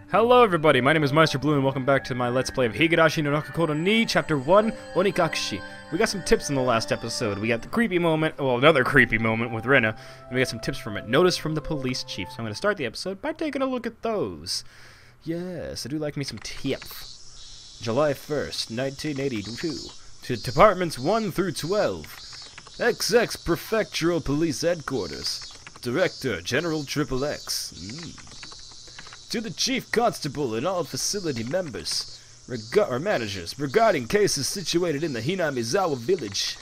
Hello everybody, my name is Meisterbloo and welcome back to my Let's Play of Higurashi no Onikakushi ni Chapter 1, Onikakushi. We got some tips in the last episode. We got the creepy moment, well, another creepy moment with Rena, and we got some tips from it. Notice from the police chief. So I'm going to start the episode by taking a look at those. Yes, I do like me some tips. July 1st, 1982. To Departments 1 through 12. XX Prefectural Police Headquarters. Director, General Triple X. To the Chief Constable and all facility members, or managers, regarding cases situated in the Hinamizawa village.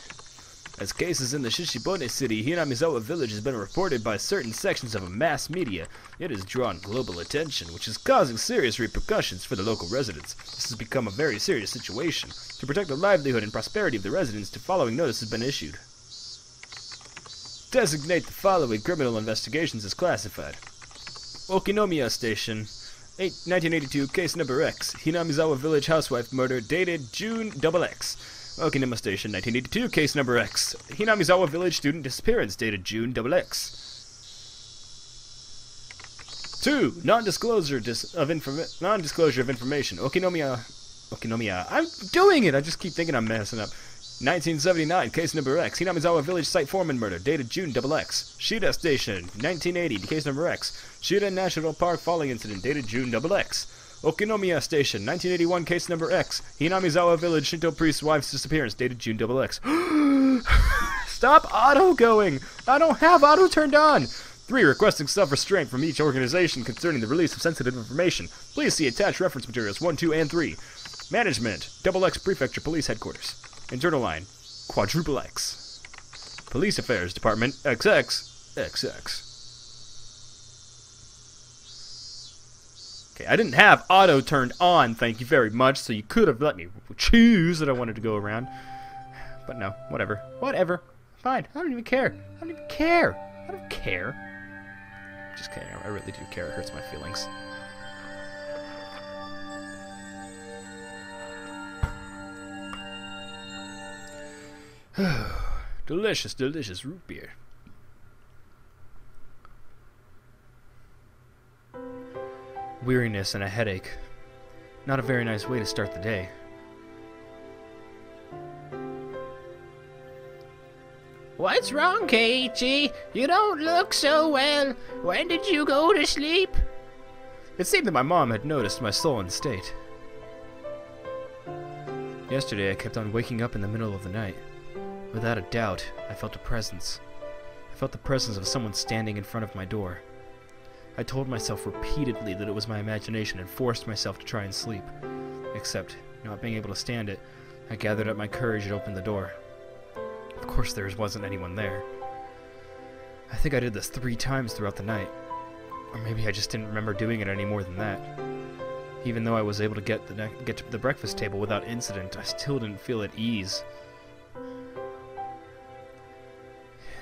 As cases in the Shishibone city, Hinamizawa village has been reported by certain sections of mass media. It has drawn global attention, which is causing serious repercussions for the local residents. This has become a very serious situation. To protect the livelihood and prosperity of the residents, the following notice has been issued. Designate the following criminal investigations as classified. Okinomiya Station, 1982, case number X. Hinamizawa Village housewife murder, dated June XX. Okinoma Station, 1982, case number X. Hinamizawa Village student disappearance, dated June XX. 2. Non-disclosure of information. Okinomiya. I'm doing it! I just keep thinking I'm messing up. 1979, case number X. Hinamizawa Village site foreman murder, dated June XX. Shida Station, 1980, case number X. Shida National Park falling incident, dated June XX. Okinomiya Station, 1981, case number X. Hinamizawa Village Shinto priest's wife's disappearance, dated June XX. Stop auto-going! I don't have auto turned on! 3. Requesting self-restraint from each organization concerning the release of sensitive information. Please see attached reference materials 1, 2, and 3. Management, XX Prefecture Police Headquarters. Internal line, quadruple X. Police Affairs Department, XX. Okay, I didn't have auto turned on, thank you very much, so you could have let me choose that I wanted to go around. But no, whatever. Whatever. Fine, I don't even care. I don't even care. I don't care. Just kidding, I really do care. It hurts my feelings. Delicious, delicious root beer. Weariness and a headache. Not a very nice way to start the day. What's wrong, Keiichi? You don't look so well. When did you go to sleep? It seemed that my mom had noticed my sullen state. Yesterday I kept on waking up in the middle of the night. Without a doubt, I felt a presence. I felt the presence of someone standing in front of my door. I told myself repeatedly that it was my imagination and forced myself to try and sleep. Except, not being able to stand it, I gathered up my courage and opened the door. Of course there wasn't anyone there. I think I did this 3 times throughout the night. Or maybe I just didn't remember doing it any more than that. Even though I was able to get to the breakfast table without incident, I still didn't feel at ease.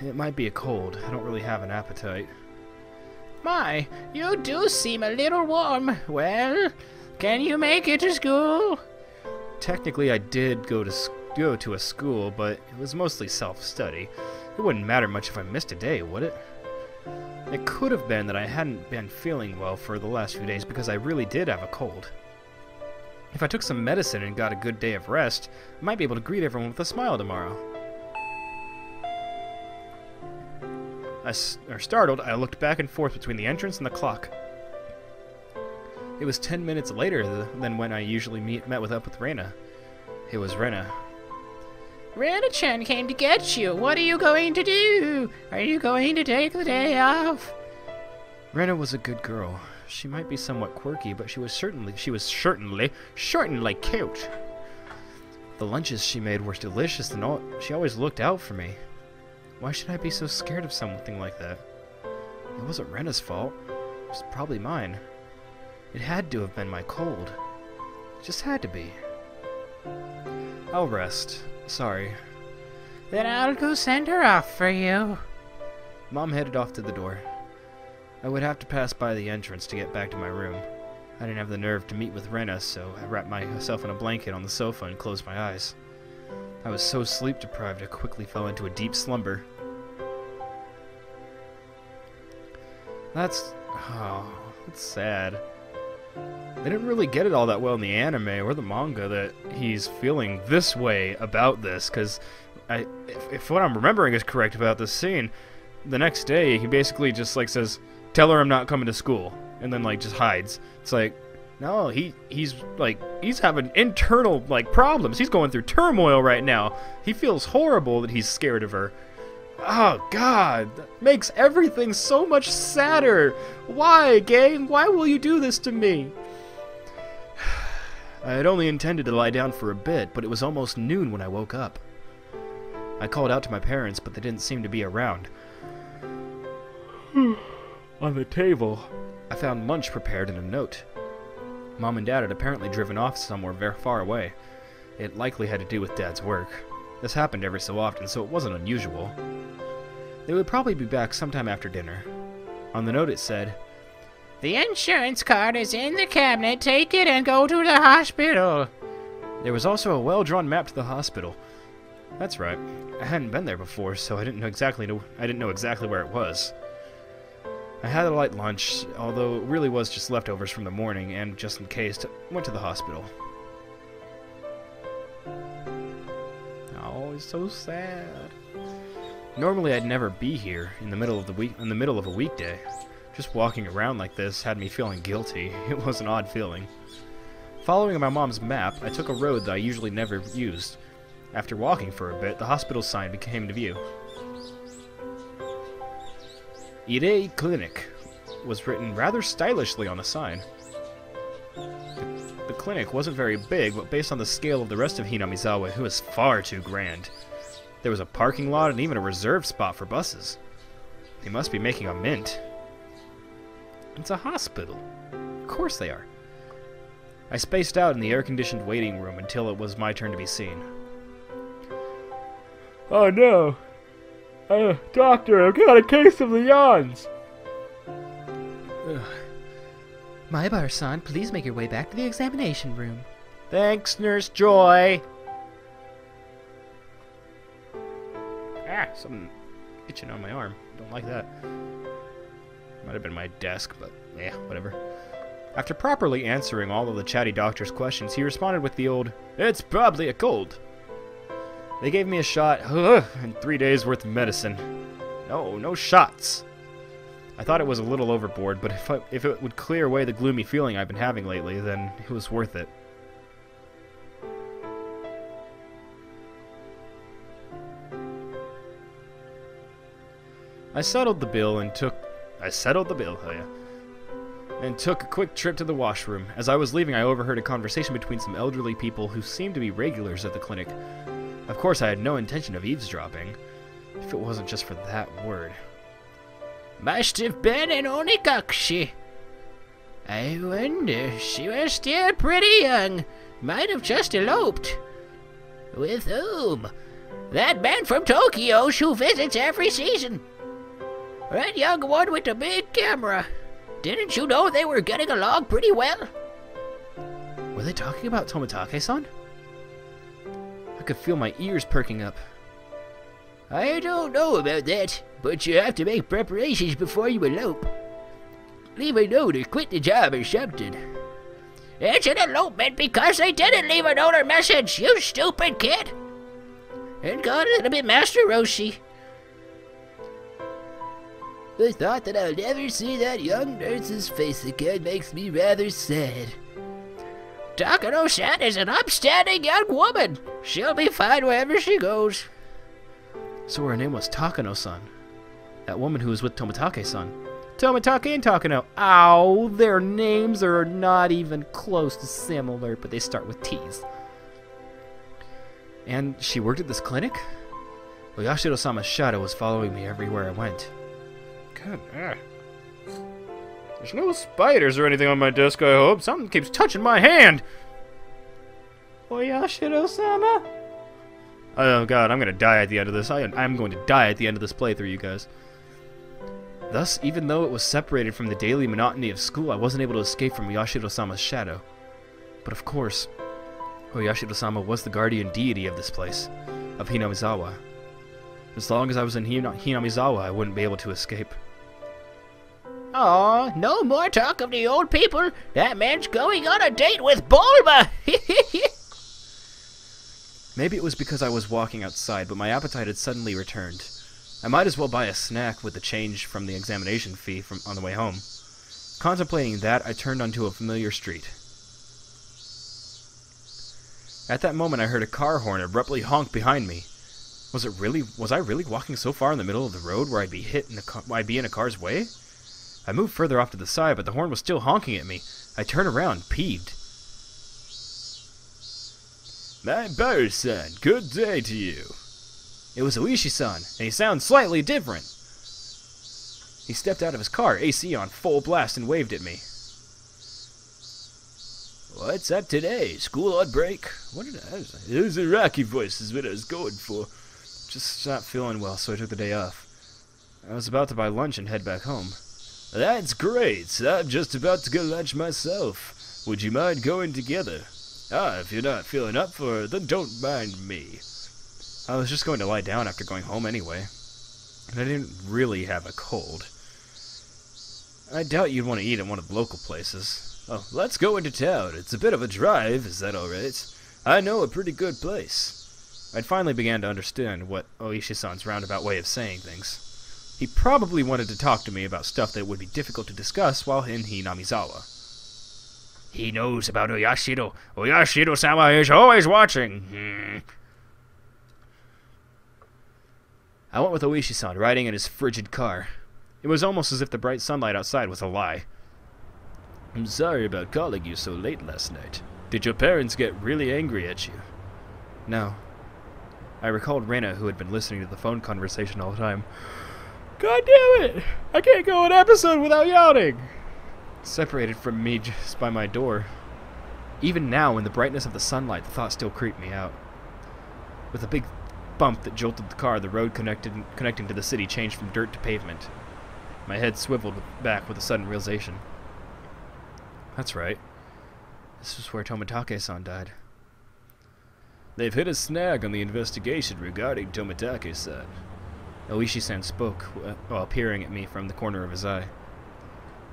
It might be a cold. I don't really have an appetite. My, you do seem a little warm. Well, can you make it to school? Technically, I did go to a school, but it was mostly self-study. It wouldn't matter much if I missed a day, would it? It could have been that I hadn't been feeling well for the last few days because I really did have a cold. If I took some medicine and got a good day of rest, I might be able to greet everyone with a smile tomorrow. Startled, I looked back and forth between the entrance and the clock. It was 10 minutes later than when I usually met up with Rena. It was Rena. Rena-chan came to get you. What are you going to do? Are you going to take the day off? Rena was a good girl. She might be somewhat quirky, but she was certainly cute. The lunches she made were delicious, and she always looked out for me. Why should I be so scared of something like that? It wasn't Rena's fault. It was probably mine. It had to have been my cold. It just had to be. I'll rest. Sorry. Then I'll go send her off for you. Mom headed off to the door. I would have to pass by the entrance to get back to my room. I didn't have the nerve to meet with Rena, so I wrapped myself in a blanket on the sofa and closed my eyes. I was so sleep-deprived I quickly fell into a deep slumber. That's sad. They didn't really get it all that well in the anime or the manga that he's feeling this way about this, because if what I'm remembering is correct about this scene, the next day he basically just like says, "Tell her I'm not coming to school," and then like just hides. It's like, no, he's having internal like problems. He's going through turmoil right now. He feels horrible that he's scared of her. Oh God, that makes everything so much sadder. Why, gang? Why will you do this to me? I had only intended to lie down for a bit, but it was almost noon when I woke up. I called out to my parents, but they didn't seem to be around. On the table, I found lunch prepared and a note. Mom and Dad had apparently driven off somewhere very far away. It likely had to do with Dad's work. This happened every so often, so it wasn't unusual. They would probably be back sometime after dinner. On the note it said, "The insurance card is in the cabinet. Take it and go to the hospital." There was also a well-drawn map to the hospital. That's right. I hadn't been there before, so I didn't know exactly where it was. I had a light lunch, although it really was just leftovers from the morning, and just in case, went to the hospital. Oh, it's so sad. Normally I'd never be here in the middle of a weekday. Just walking around like this had me feeling guilty. It was an odd feeling. Following my mom's map, I took a road that I usually never used. After walking for a bit, the hospital sign came to view. Irei Clinic was written rather stylishly on the sign. The clinic wasn't very big, but based on the scale of the rest of Hinamizawa, it was far too grand. There was a parking lot and even a reserved spot for buses. They must be making a mint. It's a hospital. Of course they are. I spaced out in the air-conditioned waiting room until it was my turn to be seen. Oh no! Doctor, I've got a case of the yawns! Maibar-san, please make your way back to the examination room. Thanks, Nurse Joy! Something itching on my arm. Don't like that. Might have been my desk, but yeah, whatever. After properly answering all of the chatty doctor's questions, he responded with the old, "It's probably a cold." They gave me a shot, and 3 days worth of medicine. No shots. I thought it was a little overboard, but if it would clear away the gloomy feeling I've been having lately, then it was worth it. I settled the bill and took a quick trip to the washroom. As I was leaving, I overheard a conversation between some elderly people who seemed to be regulars at the clinic. Of course, I had no intention of eavesdropping, if it wasn't just for that word. Must have been an Onikakushi. I wonder, she was still pretty young. Might have just eloped. With whom? That man from Tokyo who visits every season. That young one with the big camera. Didn't you know they were getting along pretty well? Were they talking about Tomitake-san? I could feel my ears perking up. I don't know about that, but you have to make preparations before you elope. Leave a note or quit the job or something. It's an elopement because they didn't leave a note or message, you stupid kid! And got a little bit Master Roshi. The thought that I'll never see that young nurse's face again makes me rather sad. Takano-san is an upstanding young woman. She'll be fine wherever she goes. So her name was Takano-san. That woman who was with Tomitake-san. Tomitake and Takano. Ow, their names are not even close to similar, but they start with T's. And she worked at this clinic? Well, Yashiro-sama's shadow was following me everywhere I went. God, there's no spiders or anything on my desk, I hope. Something keeps touching my hand. Oh, Yashiro-sama? Oh god, I'm gonna die at the end of this. I'm going to die at the end of this playthrough, you guys. Thus, even though it was separated from the daily monotony of school, I wasn't able to escape from Yashiro-sama's shadow. But of course, Yashiro-sama was the guardian deity of this place, of Hinamizawa. As long as I was in Hinamizawa, I wouldn't be able to escape. Aw, no more talk of the old people. That man's going on a date with Bulma. Maybe it was because I was walking outside, but my appetite had suddenly returned. I might as well buy a snack with the change from the examination fee on the way home. Contemplating that, I turned onto a familiar street. At that moment, I heard a car horn abruptly honk behind me. Was I really walking so far in the middle of the road where I'd be in a car's way? I moved further off to the side, but the horn was still honking at me. I turned around, peeved. My Bar-san, good day to you. It was Oishi-san, and he sounded slightly different. He stepped out of his car, AC on full blast, and waved at me. What's up today? School on break? What did I say? It was a rocky voice is what I was going for. Just not feeling well, so I took the day off. I was about to buy lunch and head back home. That's great. I'm just about to get lunch myself. Would you mind going together? If you're not feeling up for it, then don't mind me. I was just going to lie down after going home anyway. And I didn't really have a cold. I doubt you'd want to eat at one of the local places. Oh, let's go into town. It's a bit of a drive. Is that alright? I know a pretty good place. I'd finally began to understand what Oishi-san's roundabout way of saying things. He probably wanted to talk to me about stuff that would be difficult to discuss while in Hinamizawa. He knows about Oyashiro. Oyashiro-sama is always watching. I went with Oishi-san, riding in his frigid car. It was almost as if the bright sunlight outside was a lie. I'm sorry about calling you so late last night. Did your parents get really angry at you? No. I recalled Rena, who had been listening to the phone conversation all the time. God damn it! I can't go an episode without yawning! Separated from me just by my door. Even now, in the brightness of the sunlight, the thought still creeped me out. With a big bump that jolted the car, the road connecting to the city changed from dirt to pavement. My head swiveled back with a sudden realization. That's right. This was where Tomitake-san died. They've hit a snag on the investigation regarding Tomitake-san. Oishi-san spoke while peering at me from the corner of his eye.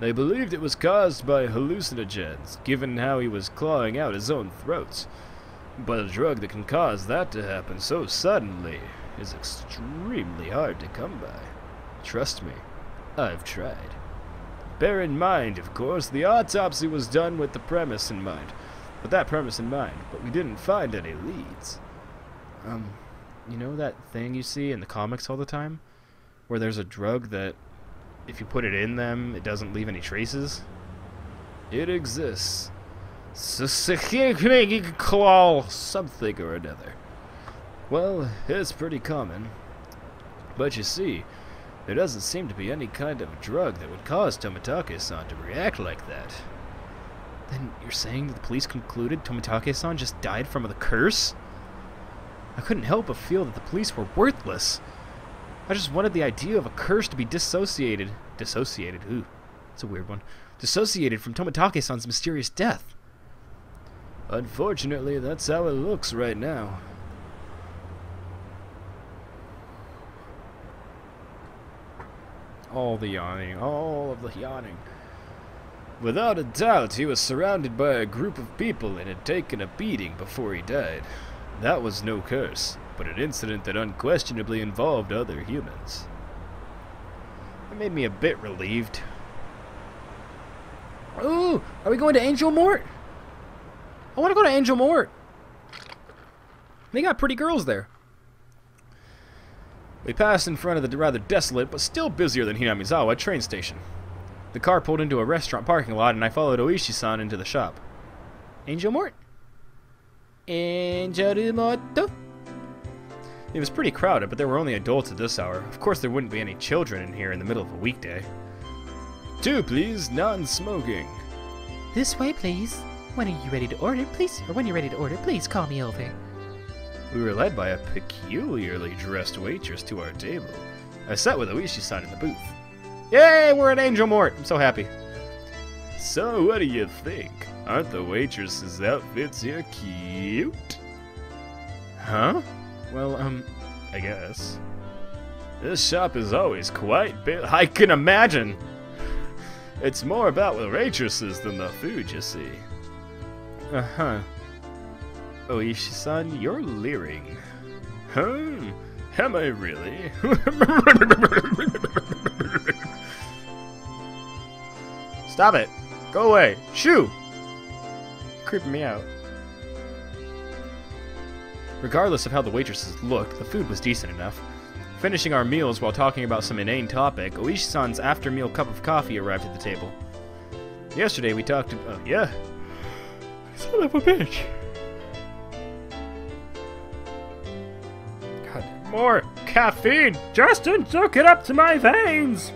They believed it was caused by hallucinogens, given how he was clawing out his own throat. But a drug that can cause that to happen so suddenly is extremely hard to come by. Trust me, I've tried. Bear in mind, of course, the autopsy was done with the premise in mind. But we didn't find any leads. You know that thing you see in the comics all the time? Where there's a drug that, if you put it in them, it doesn't leave any traces? It exists. Something or another. Well, it's pretty common. But you see, there doesn't seem to be any kind of drug that would cause Tomitake-san to react like that. Then you're saying that the police concluded Tomitake-san just died from the curse? I couldn't help but feel that the police were worthless. I just wanted the idea of a curse to be dissociated. Dissociated? Ooh, that's a weird one. Dissociated from Tomitake-san's mysterious death. Unfortunately, that's how it looks right now. All of the yawning. Without a doubt, he was surrounded by a group of people and had taken a beating before he died. That was no curse, but an incident that unquestionably involved other humans. It made me a bit relieved. Ooh, are we going to Angel Mort? I want to go to Angel Mort. They got pretty girls there. We passed in front of the rather desolate, but still busier than Hinamizawa, train station. The car pulled into a restaurant parking lot, and I followed Oishi-san into the shop. Angel Mort? Angel Morto? It was pretty crowded, but there were only adults at this hour. Of course, there wouldn't be any children in here in the middle of a weekday. 2, please, non-smoking. This way, please. When are you ready to order, please? Or when you're ready to order, please call me over. We were led by a peculiarly dressed waitress to our table. I sat with Oishi-san in the booth. Yay, we're at Angel Mort. I'm so happy. So, what do you think? Aren't the waitress's outfits here cute? Huh? Well, I guess. This shop is always quite big. I can imagine. It's more about the waitresses than the food, you see. Uh-huh. Oishi-san, you're leering. Huh? Am I really? Stop it! Go away! Shoo! Creeping me out. Regardless of how the waitresses looked, the food was decent enough. Finishing our meals while talking about some inane topic, Oishi-san's after-meal cup of coffee arrived at the table. Yesterday we talked about... yeah. Son of a bitch. God, more caffeine! Justin took it up to my veins!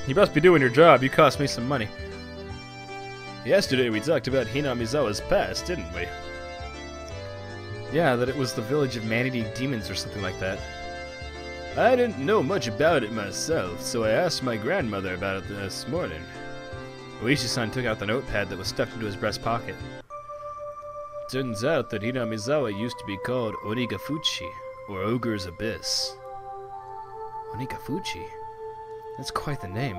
You must be doing your job. You cost me some money. Yesterday we talked about Hinamizawa's past, didn't we? Yeah, that it was the village of man-eating demons or something like that. I didn't know much about it myself, so I asked my grandmother about it this morning. Oishi-san took out the notepad that was stuffed into his breast pocket. Turns out that Hinamizawa used to be called Onikakushi, or Ogre's Abyss. Onikakushi? That's quite the name.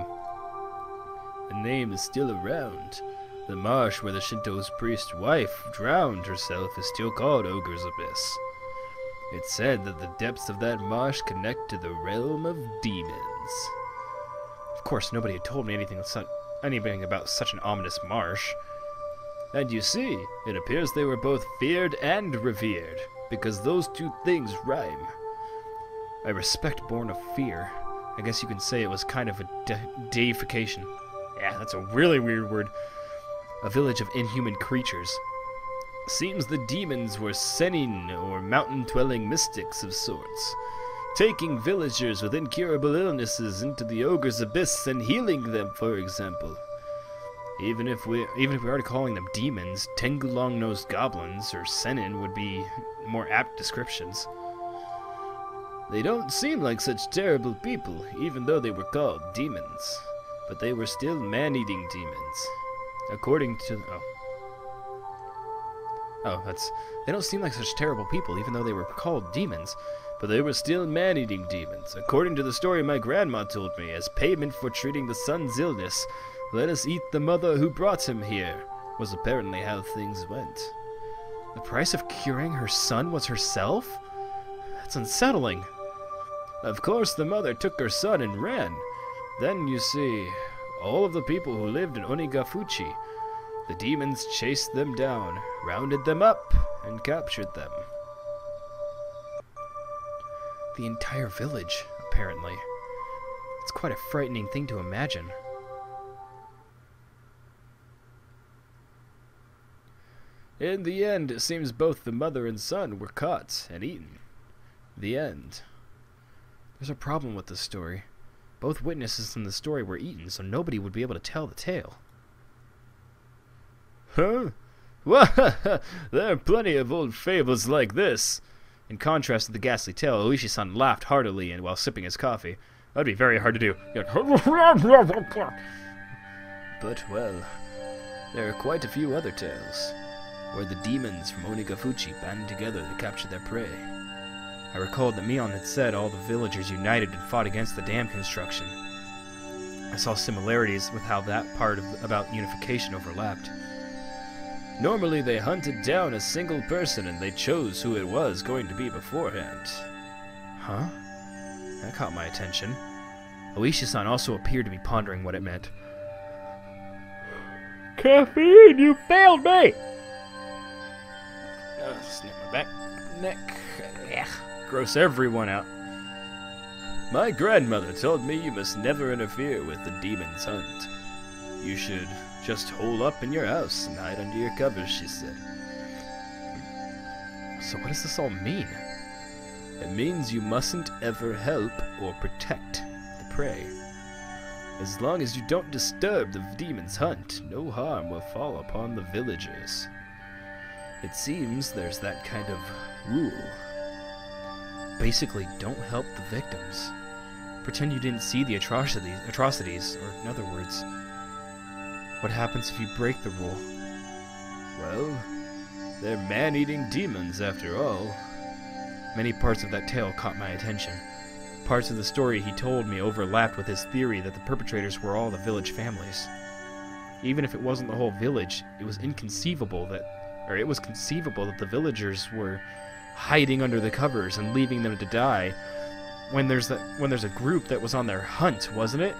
The name is still around. The marsh where the Shinto's priest's wife drowned herself is still called Ogre's Abyss. It's said that the depths of that marsh connect to the realm of demons. Of course, nobody had told me anything about such an ominous marsh. And you see, it appears they were both feared and revered, because those two things rhyme. I respect born of fear. I guess you can say it was kind of a deification. Yeah, that's a really weird word. A village of inhuman creatures. Seems the demons were sennin, or mountain-dwelling mystics of sorts, taking villagers with incurable illnesses into the Ogre's Abyss and healing them, for example. Even if we are calling them demons, Tengu long-nosed goblins, or sennin, would be more apt descriptions. They don't seem like such terrible people, even though they were called demons. But they were still man-eating demons. According to... They don't seem like such terrible people, even though they were called demons. But they were still man-eating demons, according to the story my grandma told me. As payment for treating the son's illness, let us eat the mother who brought him here, was apparently how things went. The price of curing her son was herself? That's unsettling. Of course, the mother took her son and ran. Then, you see, all of the people who lived in Onikakushi, the demons chased them down, rounded them up, and captured them. The entire village, apparently. It's quite a frightening thing to imagine. In the end, it seems both the mother and son were caught and eaten. The end. There's a problem with this story. Both witnesses in the story were eaten, so nobody would be able to tell the tale. Huh? Well, there are plenty of old fables like this. In contrast to the ghastly tale, Oishi-san laughed heartily and while sipping his coffee. That'd be very hard to do. But, well, there are quite a few other tales, where the demons from Onikakushi band together to capture their prey. I recalled that Mion had said all the villagers united and fought against the dam construction. I saw similarities with how that part about unification overlapped. Normally they hunted down a single person and they chose who it was going to be beforehand. Huh? That caught my attention. Oishi-san also appeared to be pondering what it meant. Caffeine, you failed me! Snap my back, neck. Ugh. Gross everyone out. My grandmother told me you must never interfere with the demon's hunt. You should just hole up in your house and hide under your covers, she said. So what does this all mean? It means you mustn't ever help or protect the prey. As long as you don't disturb the demon's hunt, no harm will fall upon the villagers. It seems there's that kind of rule. Basically, don't help the victims. Pretend you didn't see the atrocities, or in other words, what happens if you break the rule? Well, they're man-eating demons after all. Many parts of that tale caught my attention. Parts of the story he told me overlapped with his theory that the perpetrators were all the village families. Even if it wasn't the whole village, it was conceivable that the villagers were hiding under the covers and leaving them to die when there's a group that was on their hunt, wasn't it?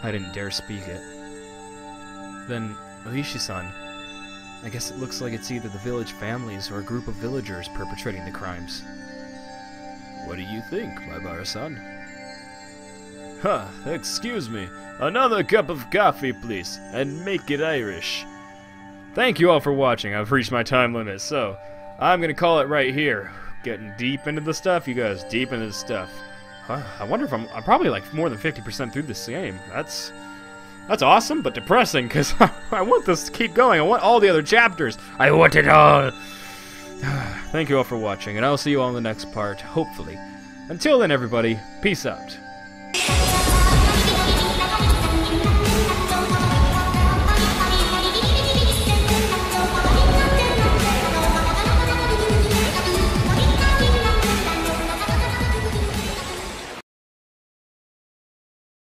I didn't dare speak it. Then, Oishi-san, I guess it looks like it's either the village families or a group of villagers perpetrating the crimes. What do you think, Maibara-san? Huh, excuse me. Another cup of coffee, please, and make it Irish. Thank you all for watching. I've reached my time limit, so I'm gonna call it right here. Getting deep into the stuff, you guys. Deep into the stuff. I wonder if I'm probably like more than 50% through this game. That's awesome, but depressing, because I want this to keep going. I want all the other chapters. I want it all. Thank you all for watching, and I'll see you all in the next part, hopefully. Until then, everybody, peace out.